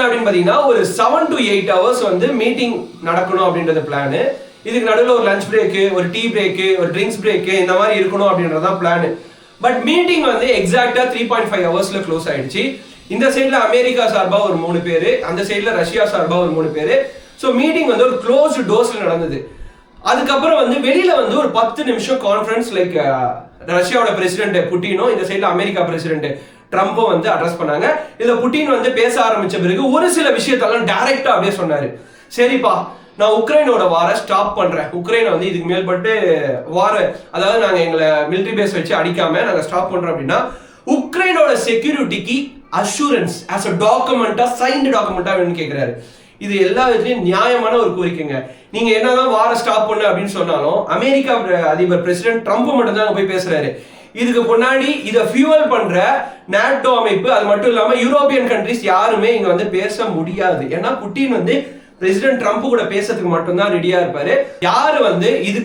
என்ன அப்படின்னு பாத்தீங்கன்னா ஒரு 7 to 8 hours வந்து மீட்டிங் நடக்கணும் அப்படின்றது பிளான். இதுக்கு நடுவில் ஒரு லஞ்ச் பிரேக்கு, ஒரு டீ பிரேக்கு, ஒரு ட்ரிங்க்ஸ் பிரேக்கு இந்த மாதிரி இருக்கணும் அப்படின்றதான் பிளான். பட் மீட்டிங் வந்து எக்ஸாக்டா 3.5 ஹவர்ஸ்ல க்ளோஸ் ஆயிடுச்சு. இந்த சைட்ல அமெரிக்கா சார்பா ஒரு 3 பேரு, அந்த சைட்ல ரஷ்யா சார்பா ஒரு 3 பேரு. ஸோ மீட்டிங் வந்து ஒரு க்ளோஸ்டு டோர்ஸ்ல நடந்தது. அதுக்கப்புறம் வந்து வெளியில வந்து ஒரு 10 நிமிஷம் கான்ஃபரன்ஸ் லைக் ரஷ்யாவோட பிரசிடென்ட் புட்டினும் இந்த சைட்ல அமெரிக்கா பிரசிடென்ட் ட்ரம்பும் வந்து அட்ரஸ் பண்ணாங்க. இதுல புட்டின் வந்து பேச ஆரம்பிச்ச பிறகு ஒரு சில விஷயத்தெல்லாம் டைரக்டா அப்படியே சொன்னாரு. சரிப்பா, நான் உக்ரைனோட வாரை ஸ்டாப் பண்றேன், உக்ரைனை வந்து இதுக்கு மேல்பட்டு வார அதாவது நாங்க எங்களை மிலிட்டரி பேஸ் வச்சு அடிக்காம நாங்க ஸ்டாப் பண்றோம் அப்படின்னா உக்ரைனோட செக்யூரிட்டிக்கு அஷூரன்ஸ் ஆஸ் அ டாக்குமெண்டா சைன்டு டாக்குமெண்டா வேணும்னு கேட்கிறாரு. இது எல்லா விதத்துலயும் நியாயமான ஒரு கோரிக்கைங்க. நீங்க என்னதான் வார ஸ்டாப் பண்ணு அப்படின்னு சொன்னாலும் அமெரிக்கா அதிபர் பிரசிடென்ட் ட்ரம்ப் மட்டும் தான் போய் பேசுறாரு. இதுக்கு முன்னாடி இதை ஃபியூவல் பண்ற நாட்டோ அமைப்பு, அது மட்டும் இல்லாம யூரோப்பியன் கண்ட்ரிஸ் யாருமே இங்க வந்து பேச முடியாது. ஏன்னா புட்டின் வந்து பிரசிடென்ட் ட்ரம்ப் கூட பேசுறதுக்கு மட்டும்தான் ரெடியா இருப்பாரு. யாரு வந்து இதுக்கு